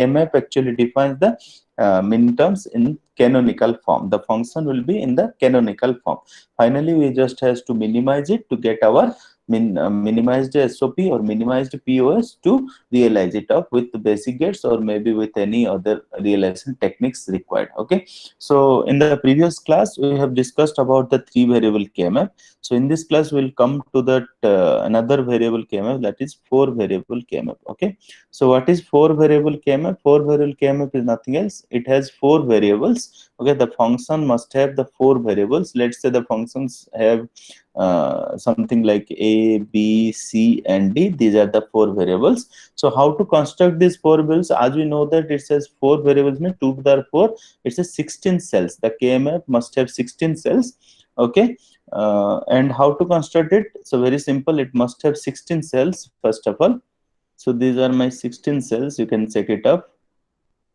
Kmap actually defines the minterms in canonical form. The function will be in the canonical form. Finally, we just has to minimize it to get our minimized SOP or minimized POS to realize it up with the basic gates or maybe with any other realization techniques required. Okay, so in the previous class we have discussed about the 3-variable kmap. So in this class we'll come to that another variable kmap, that is 4-variable kmap. Okay, so what is 4-variable kmap? 4-variable kmap is nothing else, it has 4 variables. Okay, the function must have the 4 variables. Let's say the functions have something like a, b, c and d. These are the 4 variables. So how to construct these 4 variables? As we know that it says 4 variables means 2 to the power 4, it says 16 cells. The kmap must have 16 cells. Okay, and how to construct it? So very simple, it must have 16 cells first of all. So these are my 16 cells, you can check it up.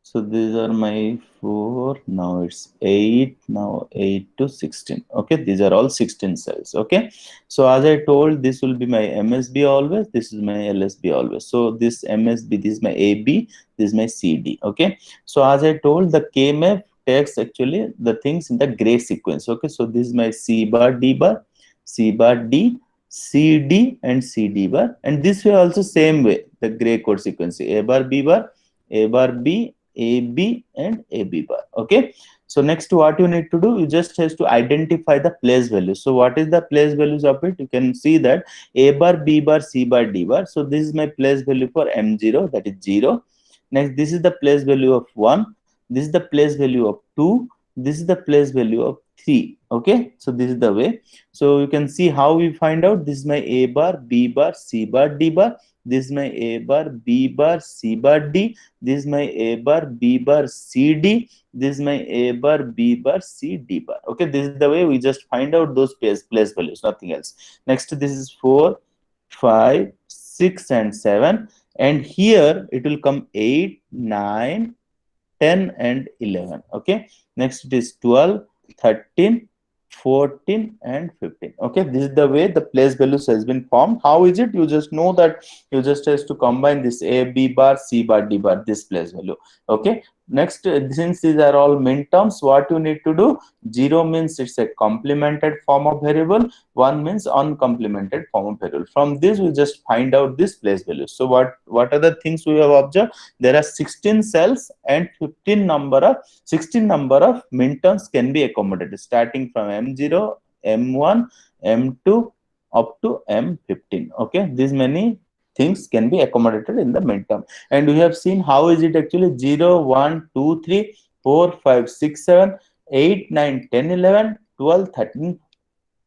So these are my 4, now it's 8, now 8 to 16. Okay, these are all 16 cells. Okay, so as I told, this will be my MSB always, this is my LSB always. So this MSB, this is my AB, this is my CD. Okay, so as I told, the KMF takes actually the things in the gray sequence. Okay, so this is my C bar, D bar, C bar, D, CD and CD bar, and this way also same way, the gray code sequence, A bar, B bar, A bar, B, AB and AB bar. Okay, so next what you need to do, you just has to identify the place value. So what is the place values of it? You can see that A bar, B bar, C bar, D bar. So this is my place value for M0, that is 0. Next, this is the place value of 1, this is the place value of 2, this is the place value of 3. Okay, so this is the way. So you can see how we find out. This is my A bar, B bar, C bar, D bar. This is my A bar, B bar, C bar, D. This is my A bar, B bar, C D. This is my A bar, B bar, C D bar. Okay, this is the way we just find out those place values, nothing else. Next, this is 4, 5, 6 and 7. And here it will come 8, 9, 10 and 11. Okay, next it is 12, 13, 14 and 15. Okay, this is the way the place values has been formed. How is it? You just know that you just has to combine this A, B bar, C bar, D bar, this place value. Okay, next, since these are all min terms, what you need to do? 0 means it's a complemented form of variable, 1 means uncomplemented form of variable. From this we just find out this place values. So what are the things we have observed? There are 16 cells and 16 number of minterms can be accommodated, starting from M0, M1, M2 up to M15. Okay, these many things can be accommodated in the minterm. And we have seen how is it actually 0, 1, 2, 3, 4, 5, 6, 7, 8, 9, 10, 11, 12, 13,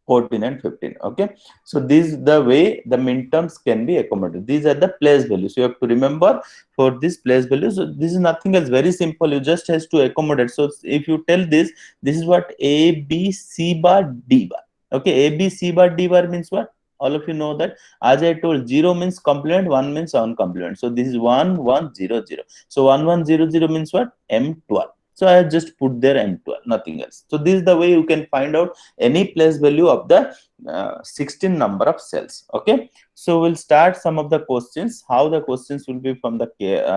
14 and 15. Okay, so this is the way the minterms can be accommodated. These are the place values. You have to remember for this place values. So this is nothing else, very simple, you just has to accommodate. So if you tell this is what A, B, C bar, D bar. Okay, A, B, C bar, D bar means what? All of you know that. As I told, 0 means complement, 1 means uncomplement. So this is 1, 1, 0, 0. So 1, 1, 0, 0 means what? M12. So I have just put there M12, nothing else. So this is the way you can find out any place value of the 16 number of cells. Okay, so we'll start some of the questions. How the questions will be from the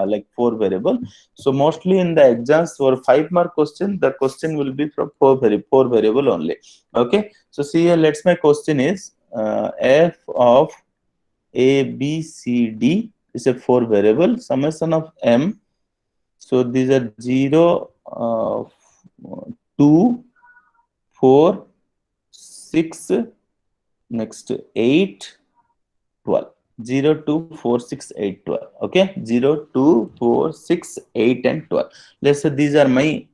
like 4 variable. So mostly in the exams for 5-mark question, the question will be from 4 variable only. Okay, so see here, let's my question is f of a, b, c, d is a 4 variable, summation of m. So these are 0, 2, 4, 6, next 8, 12. 0, 2, 4, 6, 8, 12. Okay, 0, 2, 4, 6, 8 and 12. Let's say these are my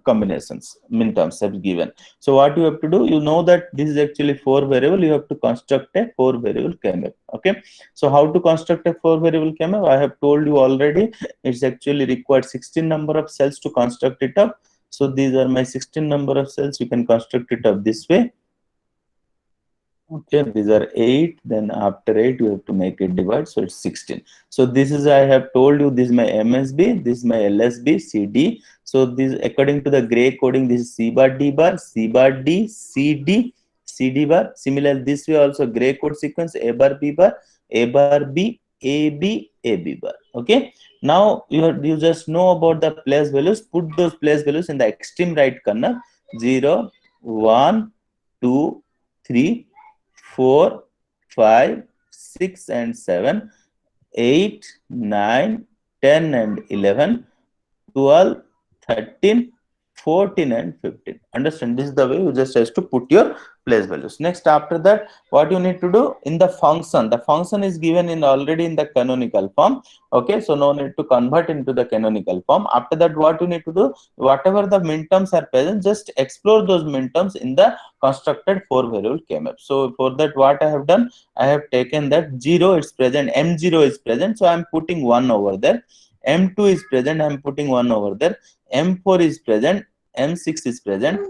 combinations, min terms have given. So what you have to do, you know that this is actually 4 variable, you have to construct a 4 variable kmap. Okay, so how to construct a 4 variable kmap? I have told you already, it's actually required 16 number of cells to construct it up. So these are my 16 number of cells, you can construct it up this way. Okay, these are 8, then after 8 you have to make it divide, so it's 16. So this is, I have told you, this is my MSB, this is my LSB, CD. So this, according to the gray coding, this is C bar, D bar, C bar, D, CD, CD bar. Similar this way also gray code sequence, A bar, B bar, A bar, B, AB, AB bar. Okay, Now you just know about the place values. Put those place values in the extreme right corner. 0, 1, 2, 3, 4, 5, 6 and 7, 8, 9, 10 and 11, 12, 13, 14 and 15. Understand? This is the way you just has to put your place values. Next, after that, what you need to do in the function is given in already in the canonical form. Okay, so no need to convert into the canonical form. After that, what you need to do, whatever the minterms are present, just explore those minterms in the constructed 4 variable K-map. So for that, what I have done, I have taken that 0 is present, M0 is present, so I am putting 1 over there. M2 is present, I am putting 1 over there. M4 is present, M6 is present,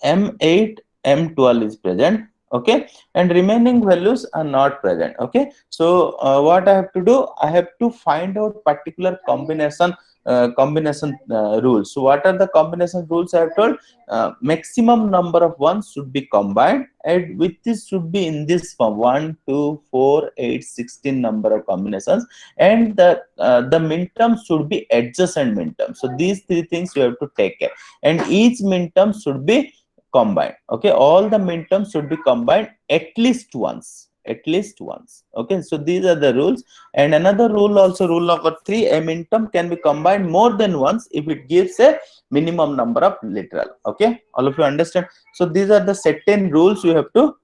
M8, M12 is present. Okay, and remaining values are not present. Okay, so what I have to do, I have to find out particular combination rules. So what are the combination rules I have told? Maximum number of ones should be combined, and with this should be in this form: 1, 2, 4, 8, 16 number of combinations, and the minterm should be adjacent minterm. So these three things you have to take care, and each minterm should be combined. Okay, all the minterms should be combined at least once, at least once. Okay, so these are the rules. And another rule also, rule number 3, a minterm can be combined more than once if it gives a minimum number of literal. Okay, all of you understand? So these are the certain rules you have to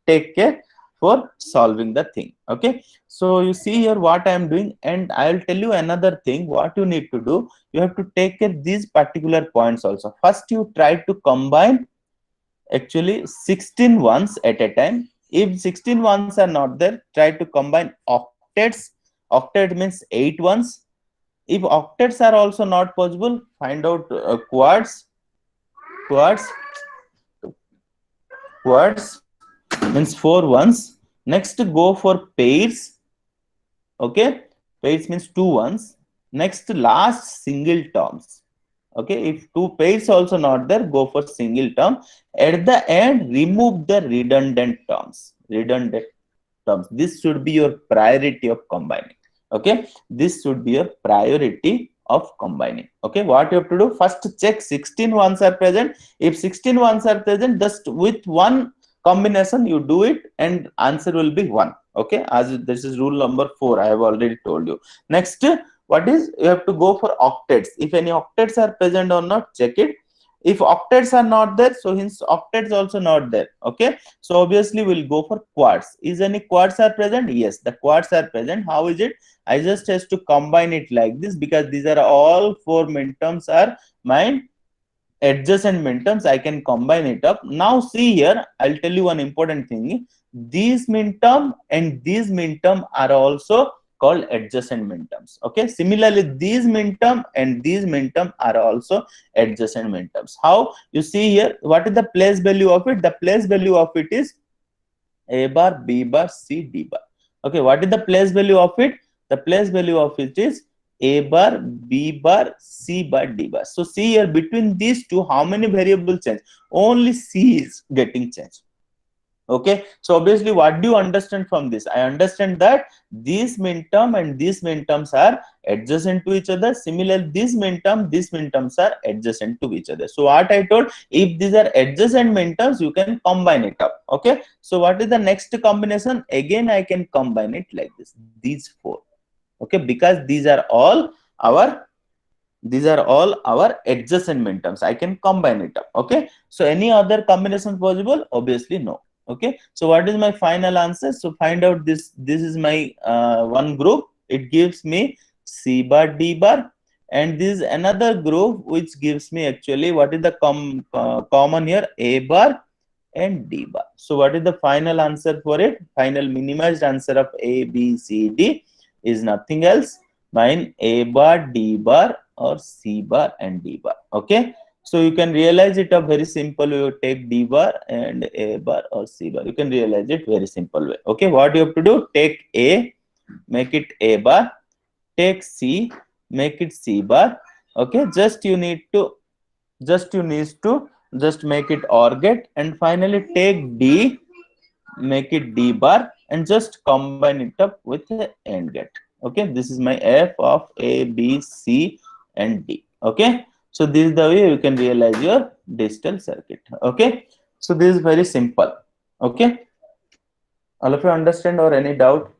take care for solving the thing. Okay, so you see here what I am doing, and I will tell you another thing what you need to do. You have to take care these particular points also. First, you try to combine actually 16 ones at a time. If 16 ones are not there, try to combine octets. Octet means 8 ones. If octets are also not possible, find out quads. Quads means 4 ones. Next, go for pairs. Okay, pairs means 2 ones. Next, last, single terms. Okay, if 2 pairs also not there, go for single term. At the end, remove the redundant terms. This should be your priority of combining. Okay, this should be your priority of combining. Okay, what you have to do, first check 16 ones are present. If 16 ones are present, just with one combination you do it, and answer will be 1. Okay, as this is rule number 4, I have already told you. Next, what is, you have to go for octets. If any octets are present or not, check it. If octets are not there, so hence octets also not there. Okay, so obviously we'll go for quads. Is any quads are present? Yes, the quads are present. How is it? I just has to combine it like this, because these are all 4 minterms are my adjacent minterms. I can combine it up. Now see here, I'll tell you one important thing. These minterm and these minterm are also called adjacent minterms. Okay, similarly these minterm and these minterm are also adjacent minterms. How? You see here, what is the place value of it? The place value of it is a bar, b bar, c, d bar. Okay, what is the place value of it? The place value of it is a bar, b bar, c bar, d bar. So see here, between these two, how many variables change? Only c is getting changed. Okay, so obviously what do you understand from this? I understand that these minterm and these minterms are adjacent to each other. Similarly, these minterms are adjacent to each other. So what I told, if these are adjacent minterms, you can combine it up. Okay, so what is the next combination? Again, I can combine it like this, these 4. Okay, because these are all our adjacent minterms. I can combine it up. Okay, so any other combination possible? Obviously no. Okay, so what is my final answer? So find out this is my one group. It gives me c bar, d bar, and this is another group which gives me actually what is the common here, a bar and d bar. So what is the final answer for it? Final minimized answer of a, b, c, d is nothing else mine a bar, d bar, or c bar and d bar. Okay, so you can realize it a very simple way. You take d bar and a bar or c bar. You can realize it very simple way. Okay, what you have to do, take a, make it a bar, take c, make it c bar. Okay, just make it OR get, and finally take d, make it d bar, and just combine it up with the AND get. Okay, this is my f of a, b, c, and d. Okay, so this is the way you can realize your digital circuit. Okay, so this is very simple. Okay, all of you understand or any doubt?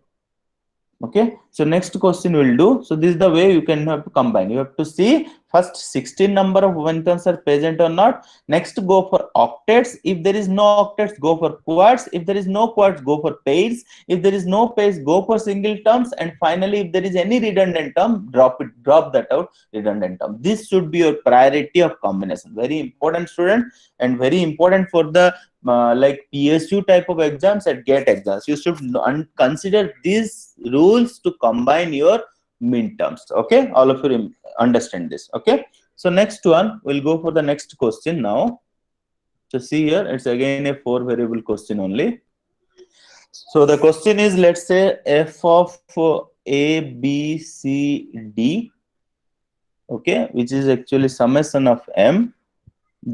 Okay, so next question we'll do. So this is the way you can have to combine. You have to see first 16 number of minterms are present or not. Next, go for octets. If there is no octets, go for quads. If there is no quads, go for pairs. If there is no pairs, go for single terms. And finally, if there is any redundant term, drop that out, redundant term. This should be your priority of combination. Very important, student, and very important for the like PSU type of exams and GATE exams. You should consider these rules to combine your midterms. Okay, all of you understand this. Okay, so next one, we'll go for the next question now. So see here, it's again a 4 variable question only. So the question is, let's say f of a, b, c, d, okay, which is actually summation of m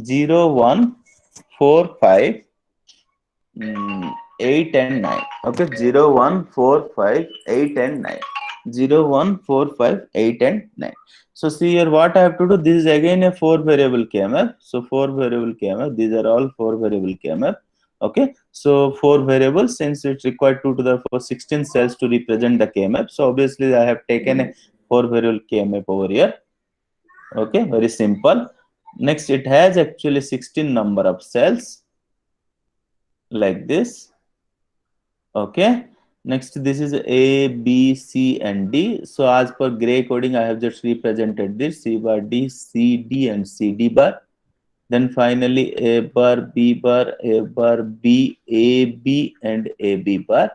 0, 1, 4, 5, 8 and 9. Okay, 0, 1, 4, 5, 8 and 9. 0, 1, 4, 5, 8 and 9. So see here what I have to do. This is again a 4 variable KMF. So 4 variable KMF. These are all 4 variable KMF. Okay, so 4 variables, since it's required 2 to the 4 16 cells to represent the KMF. So obviously I have taken a 4 variable KMF over here. Okay, very simple. Next, it has actually 16 number of cells like this. Okay, next this is a, b, c, and d. So as per gray coding, I have just represented this c bar, d, c, d, and c, d bar. Then finally a bar, b bar, a bar, b, a, b, and a, b bar.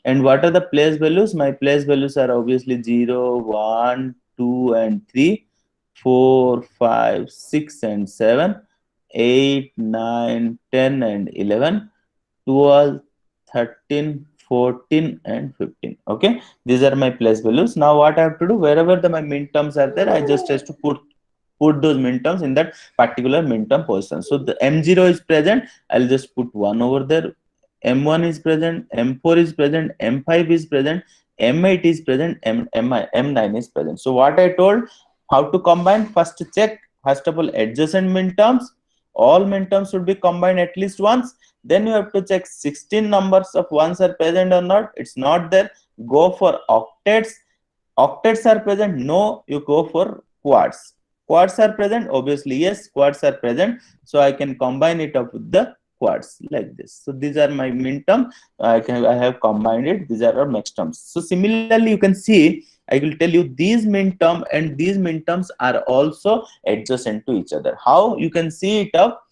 And what are the place values? My place values are obviously 0, 1, 2, and 3, 4, 5, 6, and 7, 8, 9, 10, and 11, 12, 13, 14, and 15. Okay, these are my place values. Now what I have to do, wherever my min terms are there, I just have to put those min terms in that particular min term position. So the m0 is present, I'll just put 1 over there. M1 is present, M4 is present, M5 is present, M8 is present, M9 is present. So what I told, how to combine, first check, first of all, adjacent min terms. All min terms should be combined at least once. Then you have to check 16 numbers of ones are present or not. It's not there. Go for octets. Octets are present. No, you go for quads. Quads are present. Obviously, yes, quads are present. So I can combine it up with the quads like this. So these are my min term. I have combined it. These are our max terms. So similarly, you can see, I will tell you, these min term and these min terms are also adjacent to each other. How you can see it up?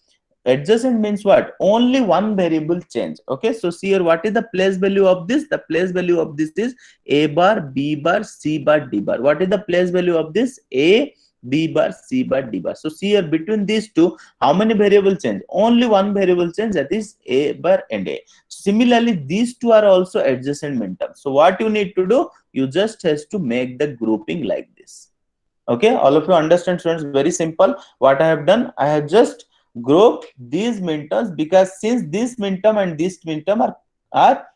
Adjacent means what? Only one variable change. Okay, so see here, what is the place value of this? The place value of this is a bar, b bar, c bar, d bar. What is the place value of this? A, b bar, c bar, d bar. So see here, between these two, how many variable change? Only one variable change, that is a bar and a. Similarly, these two are also adjacent min terms. So what you need to do? You just has to make the grouping like this. Okay, all of you understand, students? Very simple. What I have done, I have just group these min terms, because since this min term and this min term are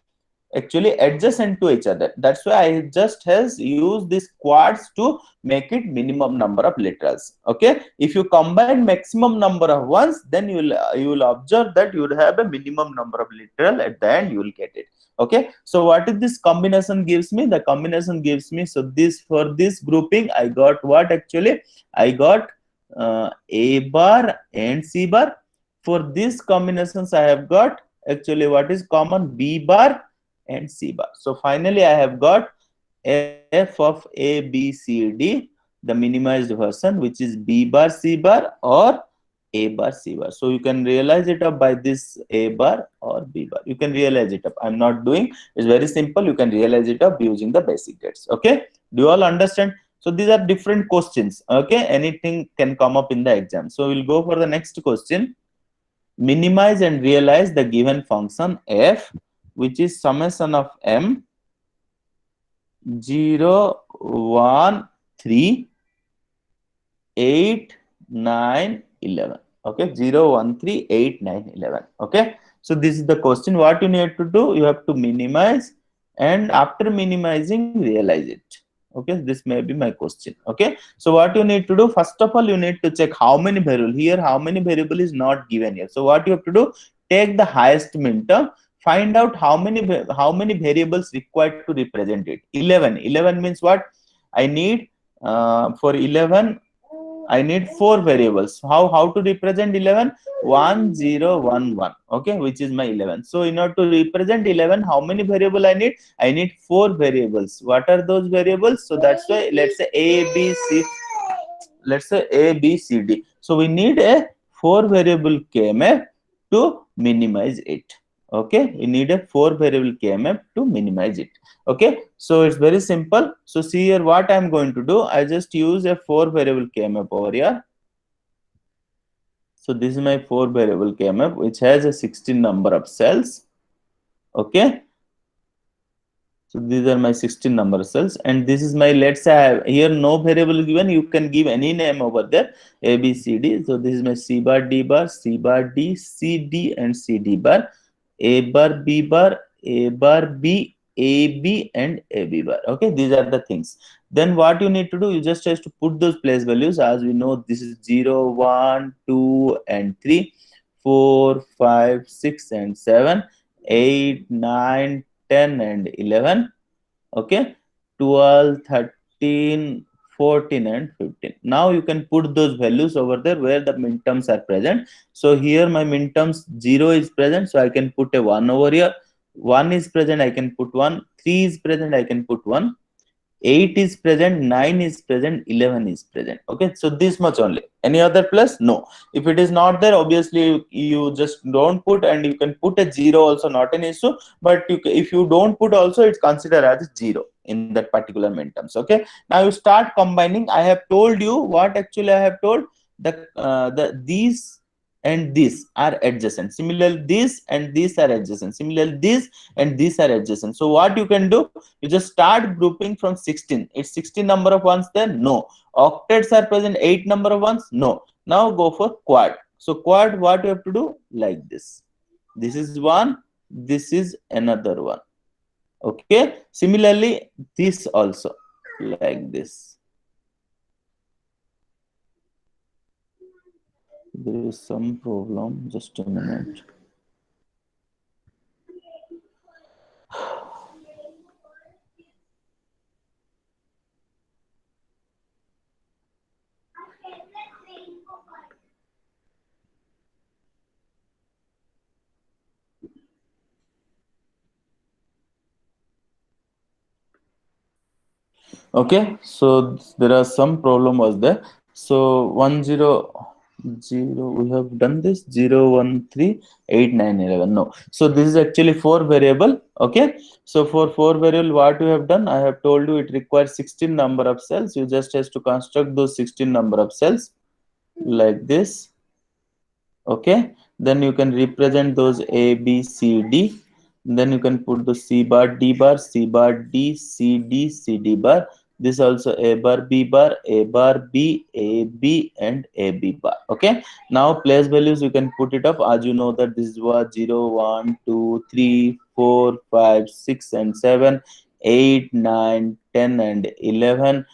actually adjacent to each other, that's why I just has used these quads to make it minimum number of literals. Okay, if you combine maximum number of ones, then you will observe that you will have a minimum number of literal. At the end you will get it. Okay, so what is this combination gives me? The combination gives me, so this, for this grouping I got what? Actually I got a bar and c bar. For these combinations I have got actually what is common? B bar and c bar. So finally I have got f of a, b, c, d, the minimized version, which is b bar, c bar, or a bar, c bar. So you can realize it up by this a bar or b bar. You can realize it up. I'm not doing, it's very simple. You can realize it up using the basic gates. Okay, do you all understand? So these are different questions. Okay, anything can come up in the exam. So we'll go for the next question. Minimize and realize the given function f, which is summation of m 0, 1, 3, 8, 9, 11. Okay, 0, 1, 3, 8, 9, 11. Okay, so this is the question. What you need to do, you have to minimize, and after minimizing, realize it. Okay, this may be my question. Okay, so what you need to do, first of all, you need to check how many variable here, how many variable is not given here. So what you have to do, take the highest minterm, find out how many variables required to represent it. 11 means what? I need for 11 I need four variables. How to represent 11? 1 0 1 1. Okay, which is my 11. So in order to represent 11, how many variable I need? I need four variables. What are those variables? So that's why let's say A B C. Let's say A B C D. So we need a four variable KMF to minimize it. Okay, we need a four variable KMF to minimize it. Okay, so it's very simple. So see here what I'm going to do. I just use a four variable KMF over here. So this is my four variable KMF which has a 16 number of cells. Okay, so these are my 16 number cells, and this is my, let's say I have here no variable given, you can give any name over there, A, B, C, D. So this is my C bar, D bar, C bar, D, C, D, and C, D bar, A bar, B bar, A bar, B, A, B, and A, B bar. Okay, these are the things. Then what you need to do, you just have to put those place values. As we know, this is 0, 1, 2, and 3, 4, 5, 6, and 7, 8, 9, 10, and 11. Okay, 12, 13, 14, and 15. Now you can put those values over there where the minterms are present. So here my minterms 0 is present, so I can put a 1 over here. 1 is present, I can put 1. 3 is present, I can put 1. 8 is present, 9 is present, 11 is present. Okay, so this much only. Any other plus? No. If it is not there, obviously you just don't put, and you can put a 0 also, not an issue. But if you don't put also, it's considered as 0 in that particular minterms. Okay, now you start combining. I have told you what actually I have told, these and these are adjacent. Similarly, this and these are adjacent. Similarly, this and these are adjacent. So what you can do, you just start grouping from 16. It's 16 number of ones there? No. Octets are present, 8 number of ones? No. Now go for quad. So quad, what you have to do? Like this. This is one, this is another one. Okay. Similarly, this also, like this. There is some problem. Just a minute. Okay, so there are some problem was there. So 1 0 0, we have done this 0 1 3 8 9 11. No, so this is actually four variable. Okay, so for four variable, what you have done, I have told you it requires 16 number of cells. You just has to construct those 16 number of cells like this. Okay, then you can represent those A B C D. Then you can put the C bar, D bar, C bar, D, C, D, C, D bar. This also A bar, B bar, A bar, B, A, B, and A, B bar. Okay, now place values you can put it up. As you know that this was 0, 1, 2, 3, 4, 5, 6, and 7, 8, 9, 10, and 11,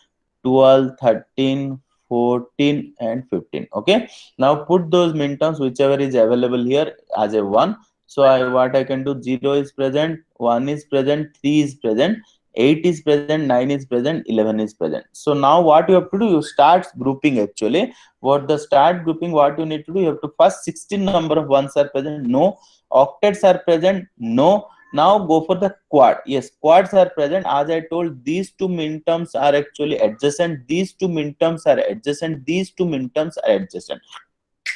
12, 13, 14, and 15. Okay, now put those minterms whichever is available here as a 1. So what I can do, 0 is present, 1 is present, 3 is present, 8 is present, 9 is present, 11 is present. So now what you have to do, you start grouping. Actually what the start grouping, what you need to do, you have to first 16 number of ones are present? No. Octets are present? No. Now go for the quad. Yes, quads are present. As I told, these two minterms are actually adjacent, these two minterms are adjacent, these two minterms are adjacent.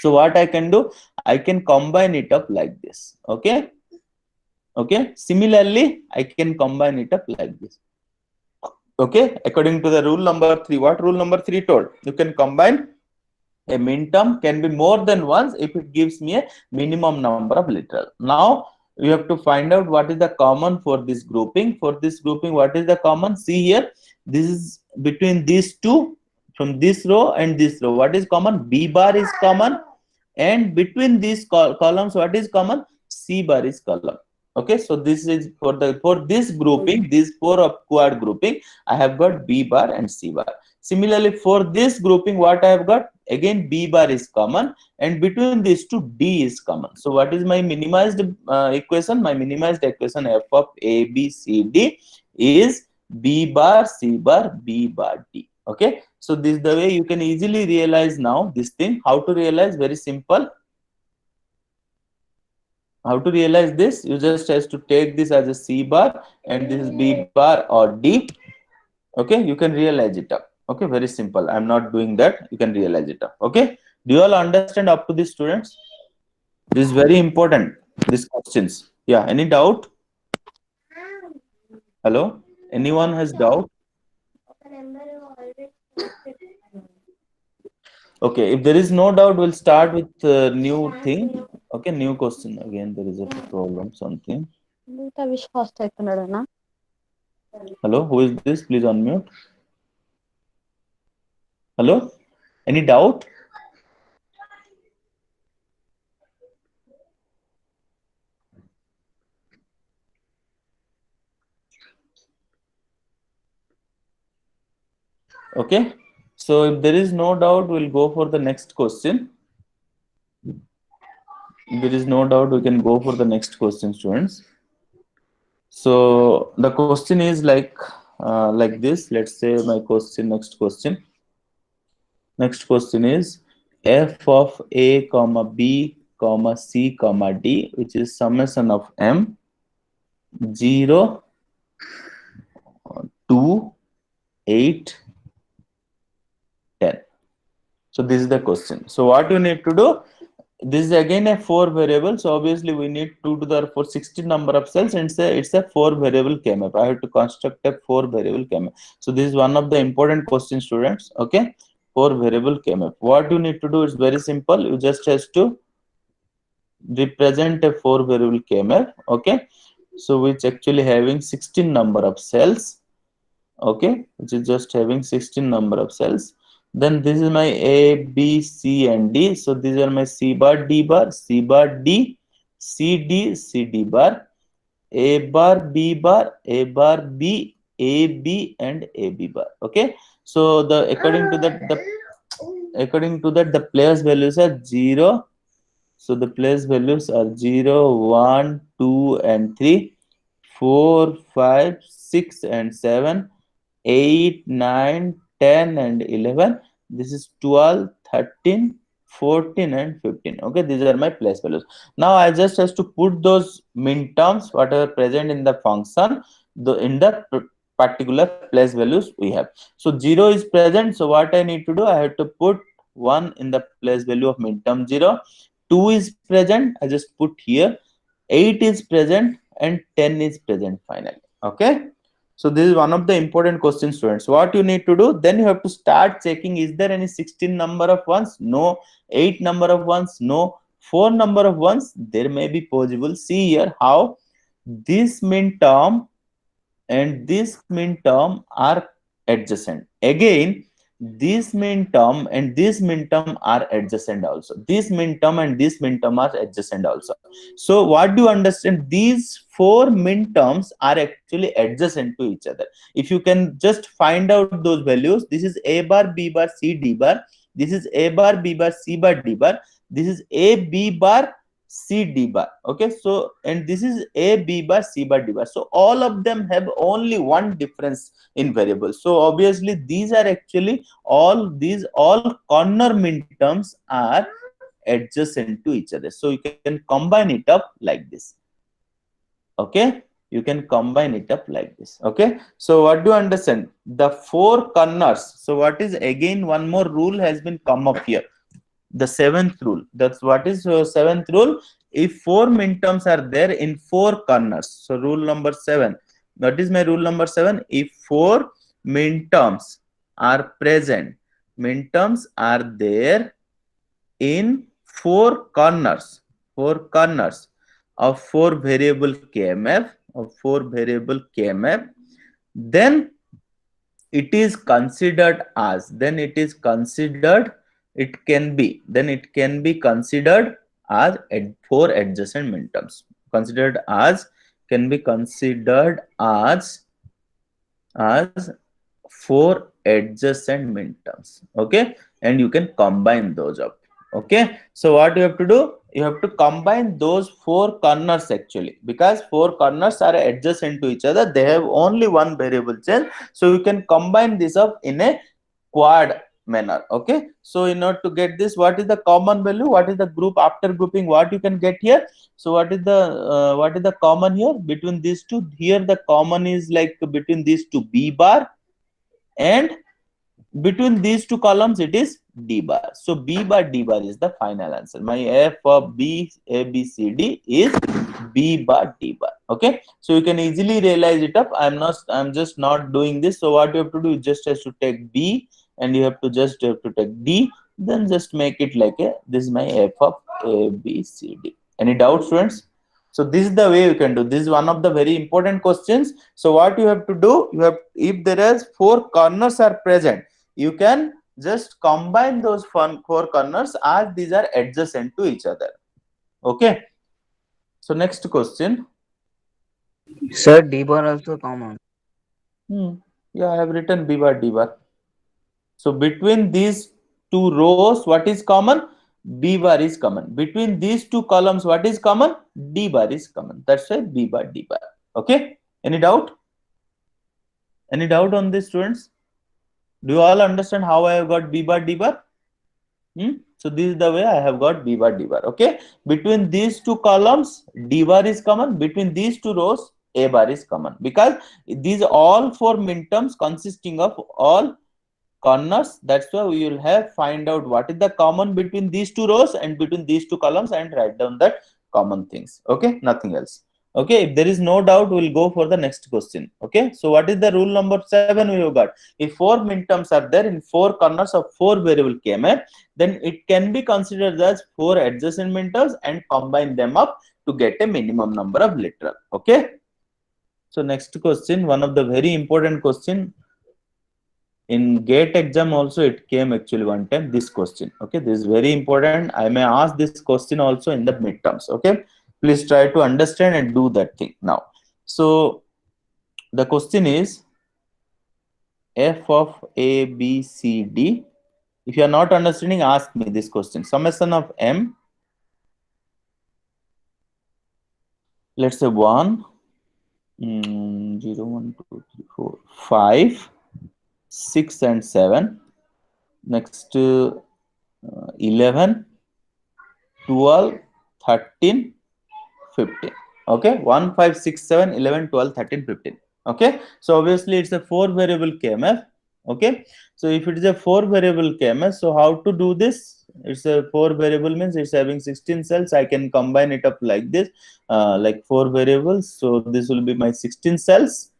So what I can do, I can combine it up like this. Okay, okay, similarly I can combine it up like this. Okay, according to the rule number 3. What rule number 3 told? You can combine a minterm can be more than once if it gives me a minimum number of literal. Now you have to find out what is the common for this grouping. For this grouping, what is the common? See here, this is between these two, from this row and this row. What is common? B bar is common, and between these columns, what is common? C bar is column. Okay, so this is for this grouping, this four of quad grouping, I have got B bar and C bar. Similarly, for this grouping, what I have got, again B bar is common, and between these two D is common. So what is my minimized equation? My minimized equation f of A B C D is B bar C bar B bar D. Okay, so this is the way you can easily realize now this thing. How to realize? Very simple. How to realize this? You just has to take this as a C bar and this is B bar or D. Okay, you can realize it up. Okay, very simple. I'm not doing that. You can realize it up. Okay, do you all understand up to this, students? This is very important. These questions. Yeah. Any doubt? Hello. Anyone has doubt? Okay. If there is no doubt, we'll start with new thing. Okay, new question. Again, there is a problem. Something. Hello. Who is this? Please unmute. Hello. Any doubt? Okay, so if there is no doubt, we'll go for the next question. If there is no doubt, we can go for the next question, students. So the question is like this. Let's say my question, next question. Next question is f of a comma b comma c comma d, which is summation of m 0 2 8 10. So this is the question. So what you need to do? This is again a 4 variable, so obviously we need 2 to the 4 16 number of cells, and it's a 4 variable K-map. I have to construct a 4 variable K-map. So this is one of the important questions, students. Okay, 4 variable K-map. What you need to do is very simple. You just has to represent a 4 variable K-map. Okay, so which actually having 16 number of cells. Okay, which is just having 16 number of cells. Then this is my A, B, C, and D. So these are my C bar, D bar, C bar, D, C, D, C, D bar, A bar, B bar, A bar, B, A, B, and A, B bar. Okay. So the according to that the place values are 0. So the place values are 0, 1, 2, and 3, 4, 5, 6, and 7. 8, 9, 10, and 11. This is 12, 13, 14, and 15. Okay, these are my place values. Now I just have to put those min terms whatever present in the function in the particular place values we have. So 0 is present, so what I need to do, I have to put 1 in the place value of min term 0. 2 is present, I just put here. 8 is present, and 10 is present finally. Okay, so this is one of the important questions, students. What you need to do, then you have to start checking, is there any 16 number of ones? No. 8 number of ones? No. 4 number of ones? There may be possible. See here how this min term and this min term are adjacent. Again, this min term and this min term are adjacent also. This min term and this min term are adjacent also. So what do you understand? These 4 min terms are actually adjacent to each other. If you can just find out those values, this is A bar, B bar, C, D bar. This is A bar, B bar, C bar, D bar. This is A, B bar, C, D bar. Okay, so and this is A, B bar, C bar, D bar. So all of them have only one difference in variables. So obviously these are actually all corner min terms are adjacent to each other. So you can combine it up like this. Okay, you can combine it up like this. Okay, so what do you understand? The 4 corners. So what is, again one more rule has been come up here, the 7th rule. That's what is 7th rule. If 4 min terms are there in 4 corners, so rule number 7. What is my rule number 7? If 4 min terms are present, min terms are there in 4 corners of 4 variable KMF, then it is considered as, it can be considered as 4 adjacent min terms, considered as can be considered as four adjacent minterms. Okay, and you can combine those up. Okay, so what you have to do, you have to combine those four corners actually, because four corners are adjacent to each other, they have only one variable change, so you can combine this up in a quad manner. Okay, so in order to get this, what is the common value, what is the group after grouping, what you can get here? So what is the common here between these two? Here the common is like between these two b bar, and between these two columns it is d bar. So b bar d bar is the final answer. My f of b a b c d is b bar d bar. Okay, so you can easily realize it up. I'm just not doing this. So what you have to do, you just has to take b, and you have to take d, then just make it like a, this is my f of a b c d. Any doubt, students? So this is the way you can do. This is one of the very important questions. So what you have to do, you have, if there is four corners are present, you can just combine those four corners as these are adjacent to each other. Okay, so next question. Sir, D bar also common. Yeah, I have written b bar d bar. So between these two rows, what is common? B bar is common. Between these two columns, what is common? D bar is common. That's why b bar d bar. Okay, any doubt? Any doubt on this, students? Do you all understand how I have got b bar d bar? So this is the way I have got b bar d bar. Okay, between these two columns d bar is common, between these two rows a bar is common, because these all four minterms consisting of all corners. That's why we will have find out what is the common between these two rows and between these two columns, and write down that common things. Okay, nothing else. Okay, if there is no doubt, we'll go for the next question. Okay, so what is the rule number 7 we have got? If four minterms are there in four corners of four variable kmf, then it can be considered as four adjacent minterms and combine them up to get a minimum number of literal. Okay, so next question, one of the very important question in GATE exam also, it came actually one time, this question. Okay, this is very important. I may ask this question also in the midterms. Okay, please try to understand and do that thing now. So the question is f of a b c d. If you are not understanding, ask me this question. Summation of m, let's say 1 0 1 2 3 4 5 6 and 7. Next 11 12 13 15. Okay, 1 5 6 7 11 12 13 15. Okay, so obviously it's a four variable kmf. Okay, so if it is a four variable kmf, so how to do this? It's a four variable means it's having 16 cells. I can combine it up like this, like four variables. So this will be my 16 cells.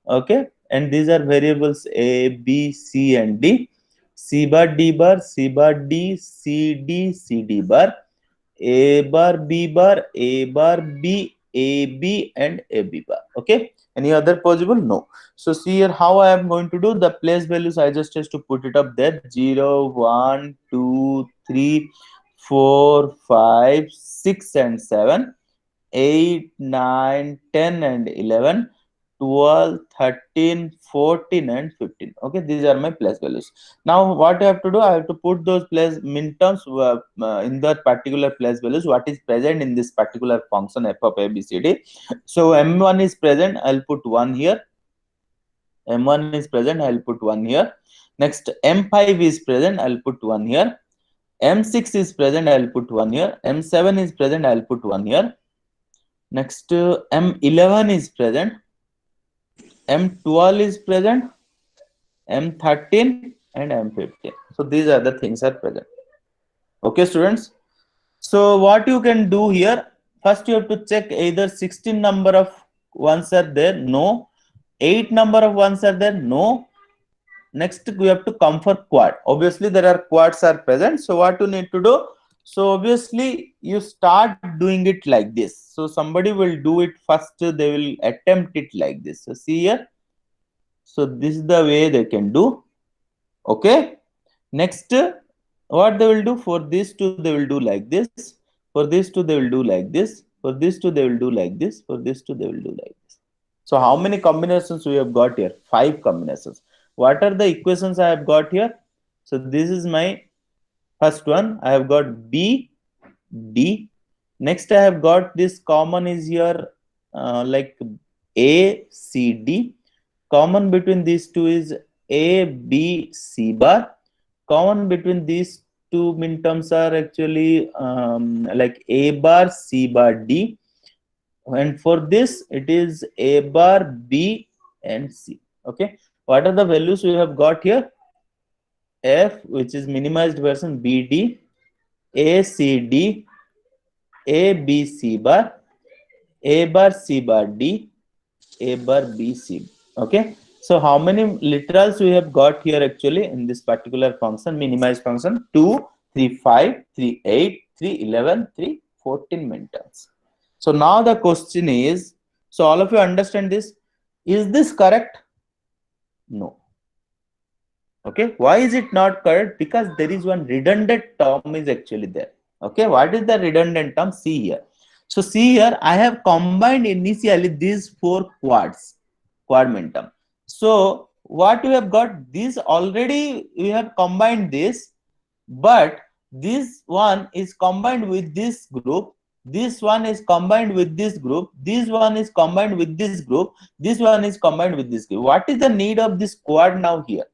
Okay, and these are variables a b c and d. C bar d bar, c bar d, c d, c d bar, a bar b bar, a bar b, a b, and a b bar. Okay, any other possible? No. So see here how I am going to do the place values. I just has to put it up there: 0 1 2 3 4 5 6 and 7, 8 9 10 and 11, 12 13 14 and 15. Okay, these are my place values. Now what I have to do, I have to put those place minterms in that particular place values, what is present in this particular function f of abcd. So m1 is present, I'll put 1 here. M1 is present, I'll put 1 here. Next m5 is present, I'll put 1 here. M6 is present, I'll put 1 here. M7 is present, I'll put 1 here. Next M11 is present, M12 is present, M13 and M15. So these are the things are present. Okay, students. So what you can do here, first you have to check either 16 number of ones are there, no. 8 number of ones are there, no. Next we have to come for quad. Obviously there are quads are present. So what you need to do, so obviously you start doing it like this. So somebody will do it first, they will attempt it like this. So see here, so this is the way they can do. Okay, next what they will do, for these two they will do like this, for these two they will do like this, For these two, they will do like this. For these two, they will do like this. So how many combinations we have got here? 5 combinations. What are the equations I have got here? So this is my first one. I have got B, D. Next, I have got this common is here like A, C, D. Common between these two is A, B, C bar. Common between these two minterms are actually like A bar, C bar, D. And for this, it is A bar, B, and C. Okay. What are the values we have got here? F, which is minimized version, BD, ACD, ABC bar, A bar, C bar, D, A bar, B, C. Okay. So how many literals we have got here actually in this particular function, minimized function? 2, 3, 5, 3, 8, 3, 11, 3, 14 minterms. So now the question is, so all of you understand this? Is this correct? No. Okay. Why is it not correct? Because there is one redundant term is actually there. Okay. What is the redundant term? See here. So see here, I have combined initially these 4 quads, quad minterm. So what we have got, this already we have combined this, but this one is combined with this group, this one is combined with this group, this one is combined with this group, this one is combined with this group. What is the need of this quad now here?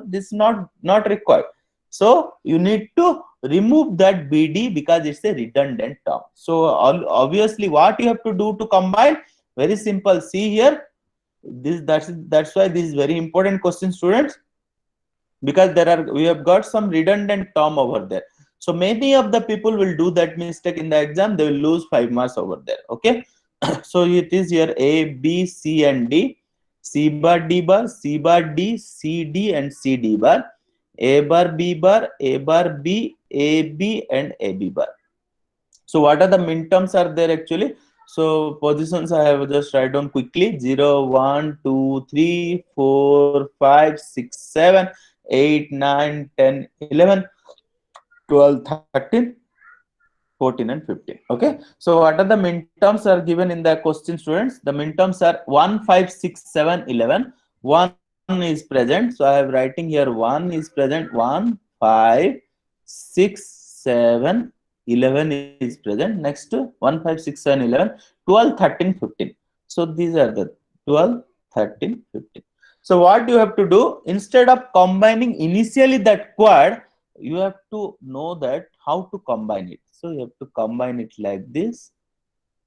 This not required. So you need to remove that BD because it's a redundant term. So obviously what you have to do to combine, very simple. See here, this that's why this is very important question, students, because we have got some redundant term over there. So many of the people will do that mistake in the exam, they will lose 5 marks over there. Okay. So it is here A, B, C, and D. C bar, D bar, C bar, D, C, D, and C, D bar. A bar, B bar, A bar, B, A, B, and A, B bar. So what are the minterms are there actually? So positions I have just write down quickly: 0, 1, 2, 3, 4, 5, 6, 7, 8, 9, 10, 11, 12, 13, 14, and 15. Okay. So what are the minterms are given in the question, students? The minterms are 1, 5, 6, 7, 11. 1 is present. So I have writing here 1 is present. 1, 5, 6, 7, 11 is present. Next 1, 5, 6, 7, 11, 12, 13, 15. So these are the 12, 13, 15. So what you have to do, instead of combining initially that quad, you have to know that how to combine it. So you have to combine it like this.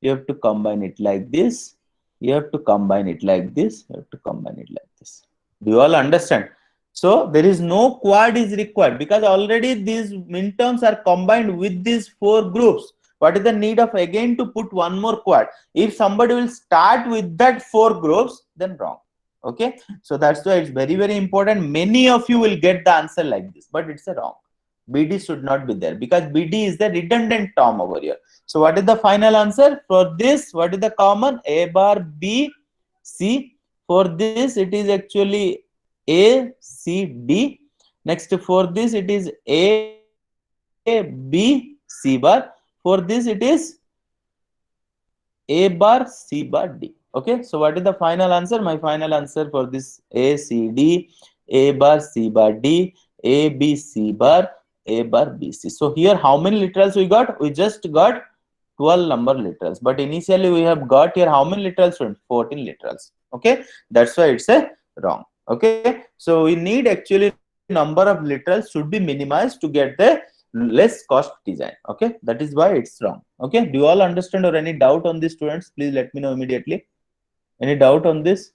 You have to combine it like this. You have to combine it like this. You have to combine it like this. Do you all understand? So there is no quad is required because already these minterms are combined with these 4 groups. What is the need of again to put one more quad? If somebody will start with that 4 groups, then wrong. Okay. So that's why it's very, very important. Many of you will get the answer like this, but it's a wrong. BD should not be there because BD is the redundant term over here. So what is the final answer for this? What is the common? A bar, B, C. For this it is actually A, C, D. Next for this it is A, B, C bar. For this it is A bar, C bar, D. Okay. So what is the final answer? My final answer for this A, C, D, A bar, C bar, D, A, B, C bar, A bar, B, C. So here how many literals we got? We just got 12 number literals, but initially we have got here how many literals? 14 literals. Okay. That's why it's a wrong. Okay. So we need actually number of literals should be minimized to get the less cost design. Okay. That is why it's wrong. Okay. Do you all understand or any doubt on this, students? Please let me know immediately. Any doubt on this?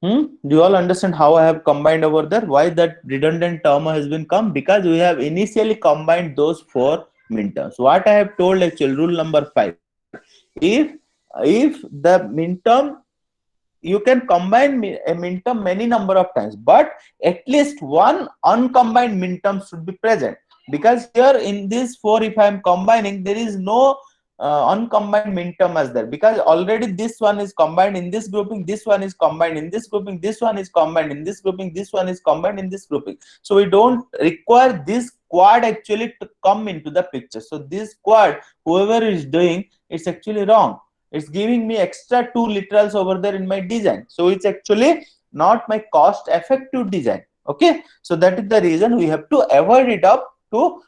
Do you all understand how I have combined over there? Why that redundant term has been come? Because we have initially combined those 4 minterms. What I have told actually, rule number 5. If the minterm, you can combine a minterm many number of times, but at least one uncombined minterm should be present. Because here in this 4, if I am combining, there is no uncombined min term as there, because already this one is combined in this grouping, this one is combined in this grouping, this one is combined in this grouping, this one is combined in this grouping. So we don't require this quad actually to come into the picture. So this quad, whoever is doing, it's actually wrong. It's giving me extra 2 literals over there in my design. So it's actually not my cost effective design. Okay, so that is the reason we have to avoid it up to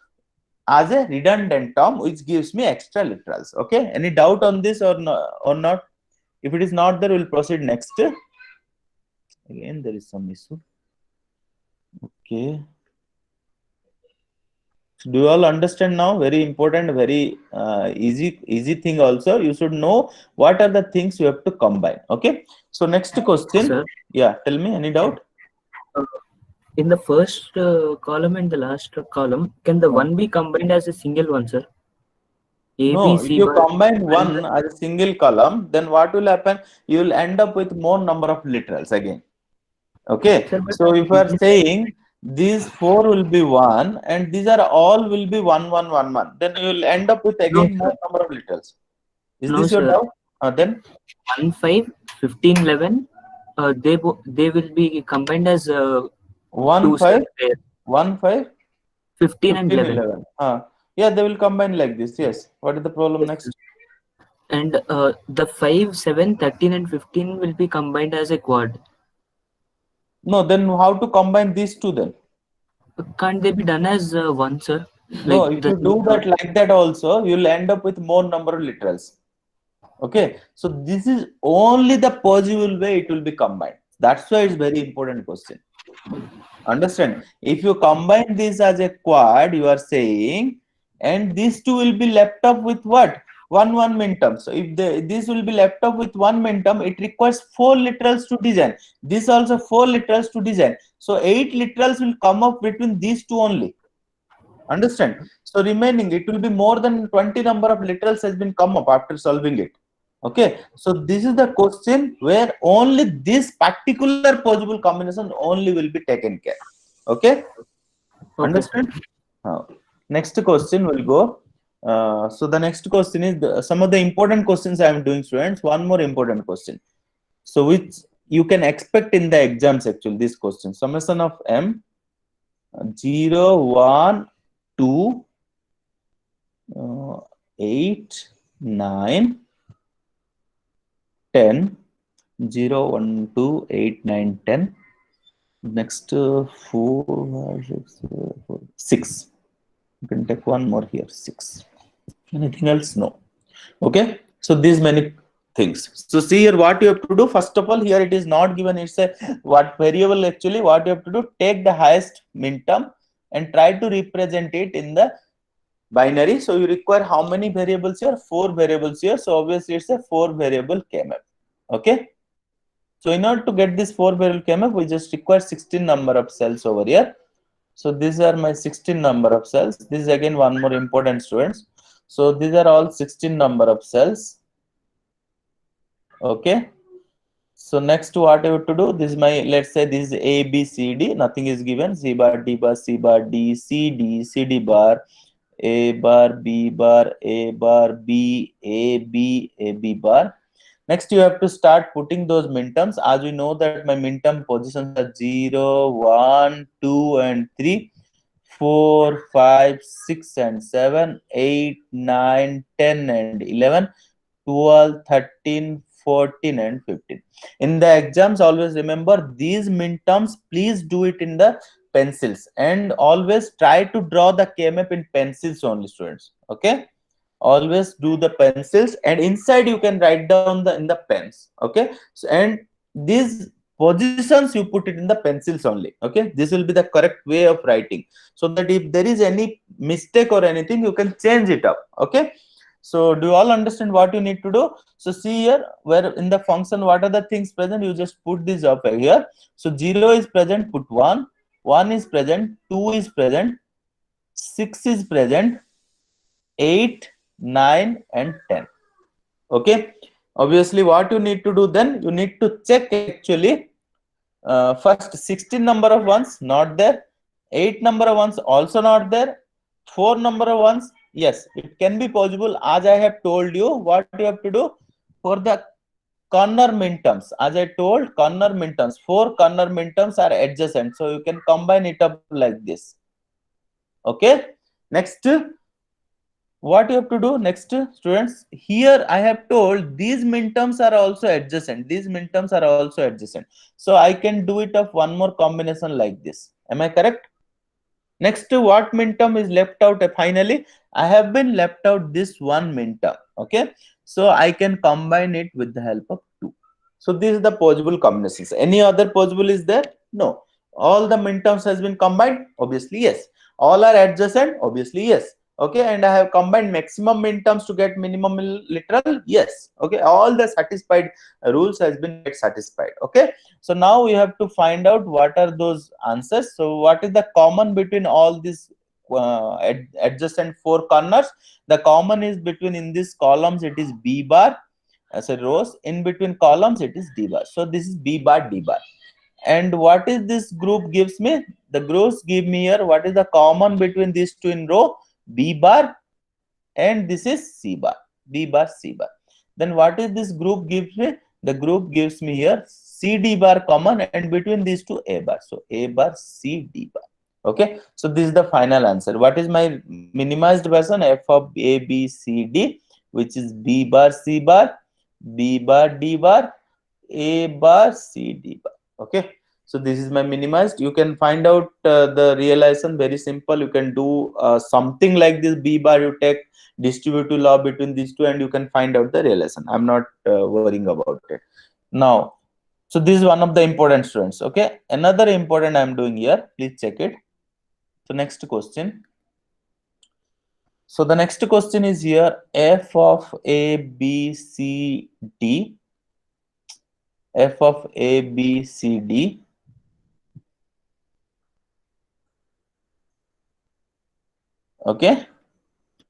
as a redundant term which gives me extra literals. Okay, any doubt on this or not? If it is not there, we'll proceed next. Again there is some issue. Okay, so do you all understand now? Very important, very easy thing. Also you should know what are the things you have to combine. Okay, so next question. Sir, Yeah, tell me, any doubt? in the first column and the last column, can the one be combined as a single one, sir? A, No, B, if C you bar combine and one as a single column, then what will happen? You will end up with more number of literals again. Okay, Sir, but so if you are this- saying these 4 will be 1 and these are all will be 1 1 1 1, then you will end up with no, again sir. more number of literals. Is No, this your sir. doubt? Then 1, 5, 15, 11, they will be combined as 1 two 5 cells there. 1 5 15 and 15 11. 11. Yeah, they will combine like this. Yes. What is the problem Yes, next? sir. And the 5, 7, 13 and 15 will be combined as a quad. No, then how to combine these two then? Can't they be done as one, sir? No, Like if the you do that like that also, you will end up with more number of literals. Okay, so this is only the possible way it will be combined. That's why it's very important question. Understand? If you combine this as a quad, you are saying, and these two will be left up with what? 1 min term. So if this will be left up with 1 min term, it requires 4 literals to design. This also 4 literals to design. So 8 literals will come up between these two only. Understand? So remaining, it will be more than 20 number of literals has been come up after solving it. Okay, so this is the question where only this particular possible combination only will be taken care. Okay, understand? Next question will go. So the next question is some of the important questions I am doing, students. One more important question. So which you can expect in the exams actually, this question. Summation of M 0 1 2 8 9 10 0 1 2 8 9 10. Next 4 6 4 6. You can take one more here, 6. Anything else? No. Okay, so these many things. So see here what you have to do. First of all, here it is not given, it's a what variable. Actually what you have to do, take the highest min term and try to represent it in the binary. So you require how many variables here? 4 variables here. So obviously it's a 4 variable KMF. Okay, so in order to get this 4 variable KMF, we just require 16 number of cells over here. So these are my 16 number of cells. This is again one more important, students. So these are all 16 number of cells. Okay, so next what I have to do, this is my, let's say this is A B C D, nothing is given, C bar D bar C bar D C D C D bar A bar B bar A bar B A B A B bar. Next you have to start putting those min terms. As we know that my min term positions are 0 1 2 and 3, 4 5 6 and 7, 8 9 10 and 11, 12 13 14 and 15. In the exams, always remember these min terms, please do it in the pencils and always try to draw the KMF in pencils only, students. Okay, always do the pencils, and inside you can write down the in the pens. Okay, so and these positions you put it in the pencils only. Okay, this will be the correct way of writing, so that if there is any mistake or anything, you can change it up. Okay, so do you all understand what you need to do? So see here, where in the function what are the things present, you just put this up here. So 0 is present, put 1, 1 is present, 2 is present, 6 is present, 8 9 and 10. Okay, obviously what you need to do, then you need to check actually first 16 number of ones not there, 8 number of ones also not there, 4 number of ones Yes, it can be possible. As I have told you, what you have to do for the corner minterms. As I told, corner minterms, 4 corner minterms are adjacent, so you can combine it up like this. Okay. Next, what you have to do next, students? Here I have told these minterms are also adjacent. These minterms are also adjacent. So I can do it of one more combination like this. Am I correct? Next, what minterm is left out? Finally, I have been left out this one minterm. Okay, so I can combine it with the help of 2. So this is the possible combinations. Any other possible is there? No. All the minterms has been combined? Obviously yes. All are adjacent? Obviously yes. Okay, and I have combined maximum minterms to get minimum literal? Yes. Okay, all the satisfied rules has been get satisfied. Okay, so now we have to find out what are those answers. So what is the common between all these adjacent 4 corners? The common is between, in these columns it is B bar as a rows, in between columns it is D bar. So this is B bar D bar. And what is this group gives me? The groups give me here what is the common between these two in row? B bar, and this is C bar, B bar C bar. Then what is this group gives me? The group gives me here CD bar common, and between these two A bar. So A bar C D bar. Okay, so this is the final answer. What is my minimized version? F of A B C D, which is B bar C bar, B bar D bar, A bar C D bar. Okay, so this is my minimized. You can find out the realization very simple. You can do something like this. B bar, you take distributive law between these two and you can find out the realization. I'm not worrying about it now. So this is one of the important, students. Okay, another important I'm doing here, please check it. So next question. So the next question is here, f of A B C D, f of A B C D, okay,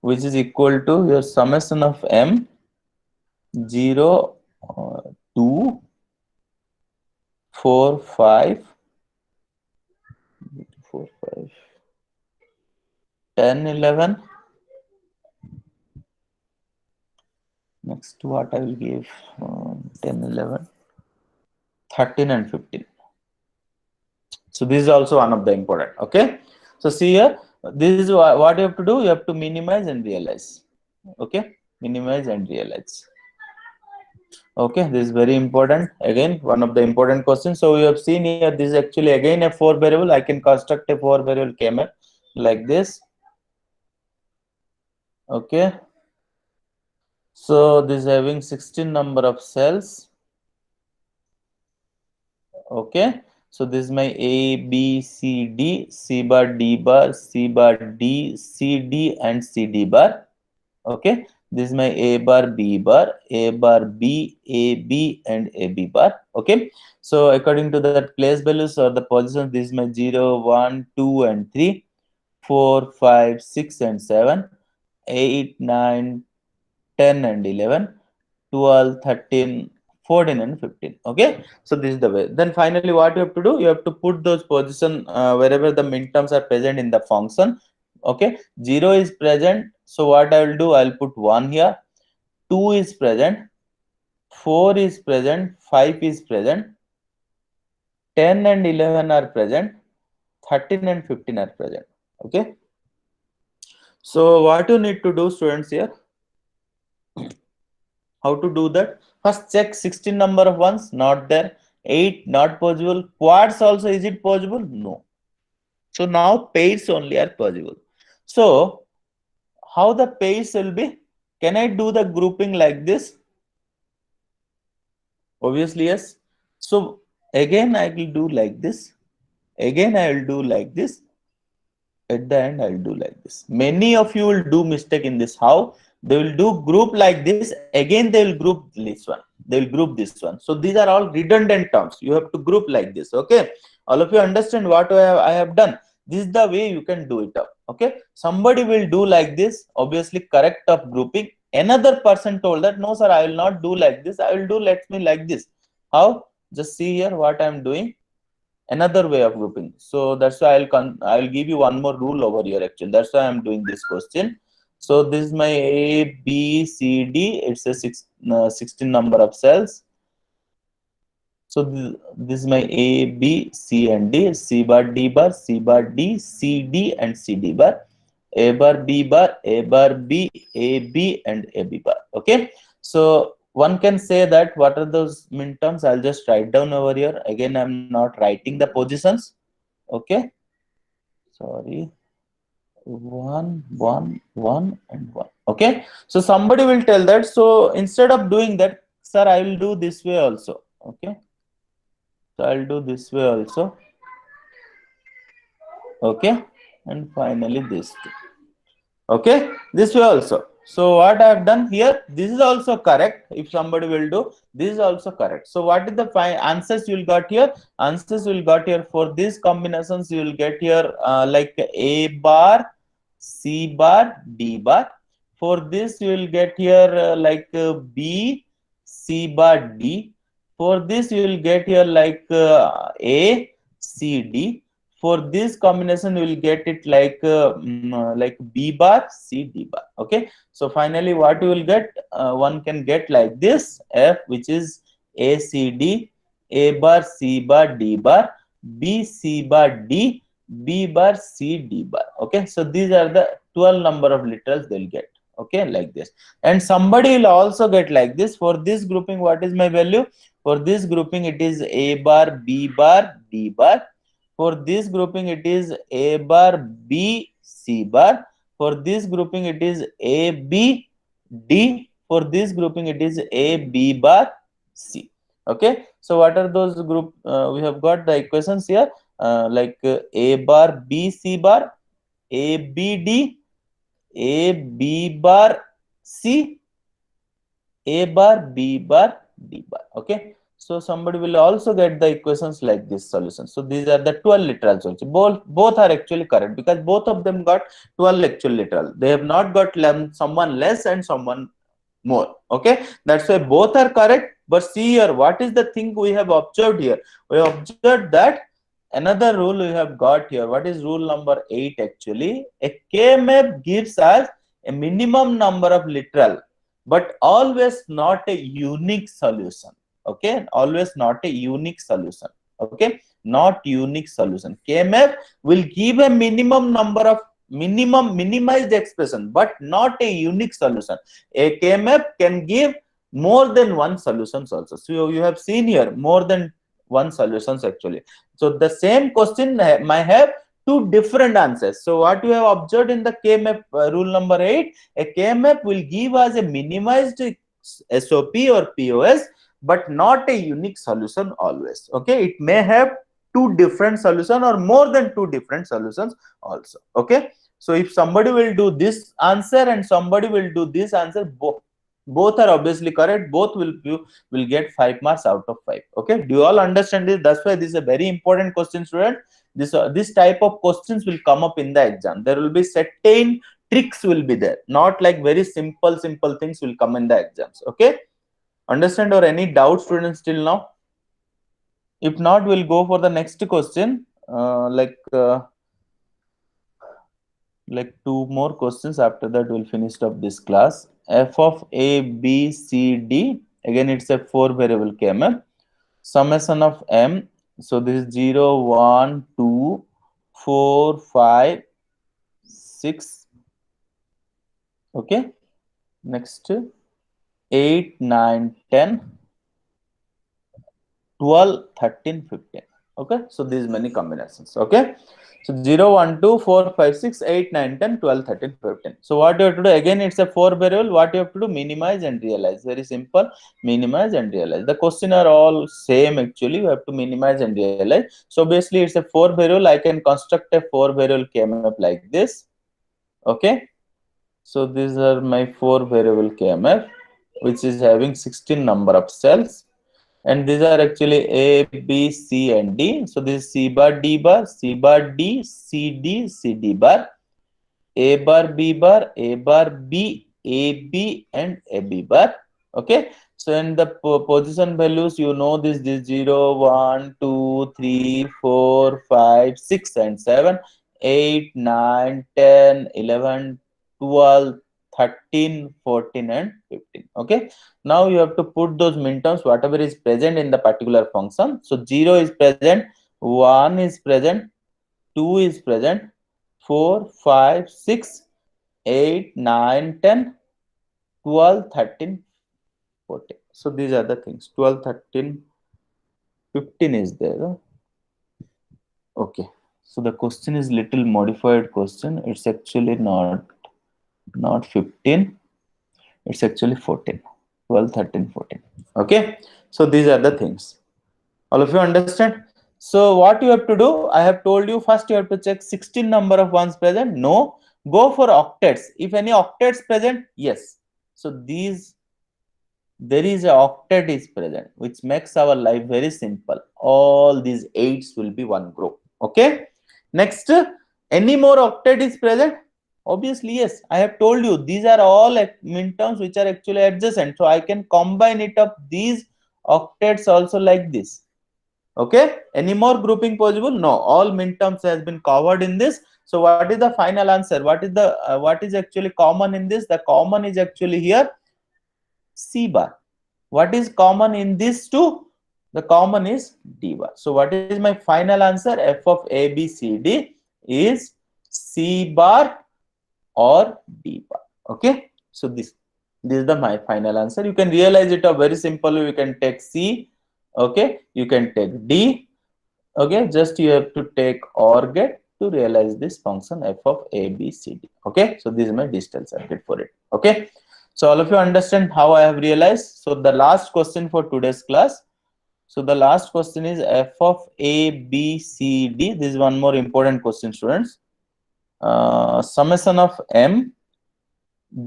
which is equal to your summation of m 0 2 4 5 4 5 10 11. Next, what I will give 10 11 13 and 15. So this is also one of the important. Okay, so see here, this is what you have to do. You have to minimize and realize. Okay, minimize and realize. Okay, this is very important. Again, one of the important questions. So we have seen here, this is actually again a 4 variable. I can construct a 4 variable KML like this. Okay, so this is having 16 number of cells. Okay, so this is my A B C D, C bar D bar, C bar D, C D and C D bar. Okay, this is my A bar B bar, A bar B, A B and A B bar. Okay, so according to that place values or the position, this is my 0 1 2 and 3, 4 5 6 and 7, 8 9 10 and 11, 12 13 14 and 15. Okay, so this is the way. Then finally what you have to do, you have to put those position wherever the minterms are present in the function. Okay, 0 is present, so what I will do, I'll put 1 here. 2 is present, 4 is present, 5 is present, 10 and 11 are present, 13 and 15 are present. Okay, so what you need to do, students, here, how to do that? First check 16 number of ones, not there. 8 not possible. Quads also, is it possible? No. So now pairs only are possible. So how the pairs will be? Can I do the grouping like this? Obviously yes. So again I will do like this. Again I will do like this. At the end I will do like this. Many of you will do mistake in this. How? They will do group like this. Again they will group this one. They will group this one. So these are all redundant terms. You have to group like this. Okay. All of you understand what I have done. This is the way you can do it up. Okay. Somebody will do like this. Obviously correct of grouping. Another person told that no sir, I will not do like this. I will do let me like this. How? Just see here what I am doing. Another way of grouping. So that's why I'll give you one more rule over here actually. That's why I'm doing this question. So this is my A, B, C, D. It's a 16 number of cells. So this is my A, B, C, and D. C bar, D bar, C bar, D, C, D, and C, D bar. A bar, B bar, A bar, B, A, B, and A, B bar. Okay. So one can say that what are those min terms? I'll just write down over here. Again, I'm not writing the positions. Okay. Sorry. 1, 1, 1, and 1. Okay. So somebody will tell that. So instead of doing that, sir, I will do this way also. Okay. So I'll do this way also. Okay. And finally this too. Okay. This way also. So what I have done here, this is also correct. If somebody will do, this is also correct. So what is the answers you will got here? Answers you will got here for these combinations. You will get here like A bar, C bar, D bar. For this you will get here like B, C bar, D. For this you will get here like A, C, D. For this combination you will get it like B bar, C, D bar. Okay. So finally what you will get, one can get like this F, which is A, C, D, A bar, C bar, D bar, B, C bar, D, B bar, C, D bar. Okay. So these are the 12 number of literals they'll get. Okay, like this. And somebody will also get like this. For this grouping, what is my value? For this grouping, it is A bar, B bar, D bar. For this grouping, it is A bar, B, C bar. For this grouping, it is A, B, D. For this grouping, it is A, B bar, C. Okay. So what are those group? We have got the equations here, A bar, B, C bar, A, B, D, A, B bar, C, A bar, B bar, D bar. Okay. So somebody will also get the equations like this solution. So these are the 12 literals also. Both are actually correct because both of them got 12 actual literal. They have not got someone less and someone more. Okay. That's why both are correct. But see here, what is the thing we have observed here? We have observed that another rule we have got here. What is rule number 8 actually? A K-map gives us a minimum number of literal, but always not a unique solution. Okay, always not a unique solution. Okay, not unique solution. K-map will give a minimum number of minimized expression, but not a unique solution. A K-map can give more than one solutions also. So you have seen here more than one solutions actually. So the same question might have two different answers. So what you have observed in the K-map rule number 8, a K-map will give us a minimized SOP or POS, but not a unique solution always. Okay, it may have two different solutions or more than two different solutions also. Okay, so if somebody will do this answer and somebody will do this answer, both are obviously correct. Both will get 5 marks out of 5. Okay, do you all understand this? That's why this is a very important question, student. This type of questions will come up in the exam. There will be certain tricks will be there, not like very simple things will come in the exams. Okay, understand? Or any doubt, students, till now? If not, we'll go for the next question. Like two more questions. After that, we'll finish up this class. F of A, B, C, D. Again, it's a 4 variable K-map. Summation of M. So this is 0, 1, 2, 4, 5, 6. Okay. Next, 8, 9, 10, 12, 13, 15. Okay. So these many combinations. Okay. So 0, 1, 2, 4, 5, 6, 8, 9, 10, 12, 13, 15. So what you have to do, again, it's a 4 variable. What you have to do, minimize and realize. Very simple, minimize and realize. The question are all same actually. You have to minimize and realize. So basically it's a 4 variable. I can construct a 4 variable KMF like this. Okay. So these are my 4 variable KMF, which is having 16 number of cells. And these are actually A, B, C, and D. So this is C bar, D bar, C bar, D, C, D, C, D bar, A bar, B bar, A bar, B, A, B, and A, B bar. Okay. So in the position values, you know this 0, 1, 2, 3, 4, 5, 6, and 7, 8, 9, 10, 11, 12, 13, 14 and 15. Okay, now you have to put those minterms whatever is present in the particular function. So 0 is present, 1 is present, 2 is present, 4, 5, 6, 8, 9, 10, 12, 13, 14. So these are the things. 12, 13, 15 is there. Okay, so the question is little modified question. It's actually not 15, it's actually 14. 12, 13, 14. Okay, so these are the things. All of you understand? So what you have to do, I have told you, first you have to check 16 number of ones present. No, go for octets. If any octets present, yes. So these, there is a octet is present, which makes our life very simple. All these 8s will be one group. Okay, next, any more octet is present? Obviously yes, I have told you these are all minterms which are actually adjacent, so I can combine it up these octets also like this. Okay, any more grouping possible? No, all minterms has been covered in this. So what is the final answer? What is the what is actually common in this? The common is actually here C bar. What is common in these two? The common is D bar. So what is my final answer? F of A, B, C, D is C bar or D bar. Okay, so this is the my final answer. You can realize it a very simple. You can take C. Okay, you can take D. Okay, just you have to take OR gate to realize this function f of A, B, C, D. Okay, so this is my digital circuit for it. Okay, so all of you understand how I have realized. So the last question for today's class. So the last question is f of A, B, C, D. This is one more important question, students. Summation of M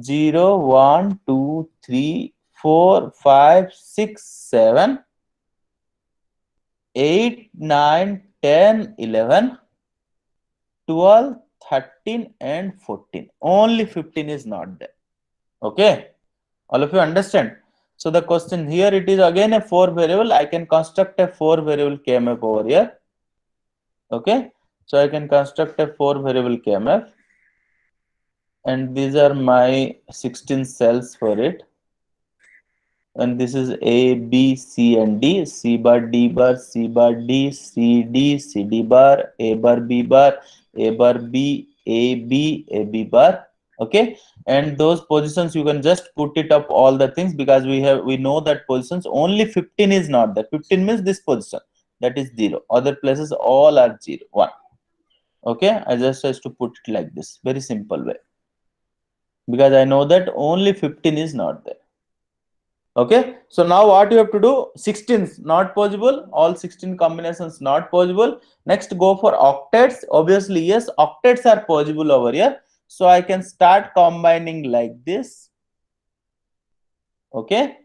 0, 1, 2, 3, 4, 5, 6, 7, 8, 9, 10, 11, 12, 13 and 14. Only 15 is not there. Okay, all of you understand? So the question here, it is again a 4 variable. I can construct a 4 variable KMF over here. Okay, so I can construct a 4 variable KMF, and these are my 16 cells for it. And this is A, B, C and D, C bar, D bar, C bar, D, C, D, C, D bar, A bar, B bar, A bar, B, A, B, A, B bar. Okay, and those positions you can just put it up all the things, because we know that positions only 15 is not there. 15 means this position, that is 0. Other places all are 0, 1. Okay, I just has to put it like this, very simple way, because I know that only 15 is not there. Okay, so now what you have to do, 16 not possible, all 16 combinations not possible. Next, go for octets. Obviously yes, octets are possible over here, so I can start combining like this. Okay,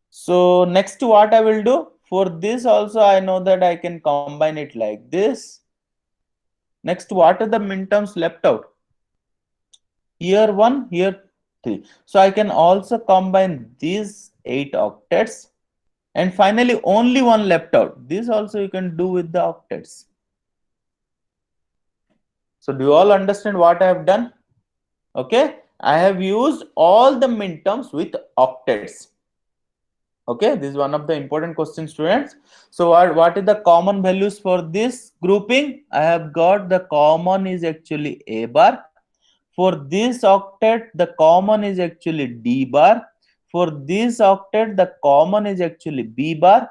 so next, what I will do, for this also I know that I can combine it like this. Next, what are the minterms left out? Here 1, here 3. So I can also combine these 8 octets, and finally only one left out. This also you can do with the octets. So do you all understand what I have done? Okay, I have used all the minterms with octets. Okay, this is one of the important questions, students. So what is the common values for this grouping? I have got the common is actually A bar. For this octet, the common is actually D bar. For this octet, the common is actually B bar.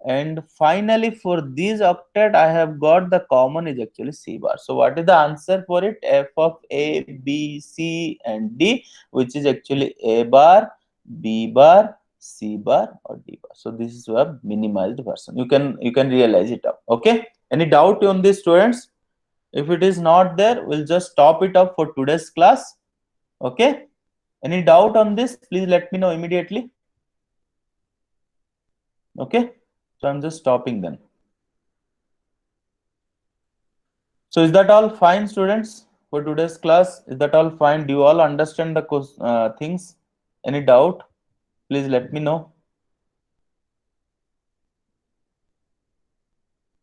And finally, for this octet, I have got the common is actually C bar. So what is the answer for it? F of A, B, C and D, which is actually A bar, B bar, C bar or D bar. So this is a minimized version. You can realize it up. Okay. Any doubt on this, students? If it is not there, we'll just stop it up for today's class. Okay. Any doubt on this? Please let me know immediately. Okay. So I'm just stopping then. So is that all fine, students, for today's class? Is that all fine? Do you all understand the things? Any doubt? Please let me know.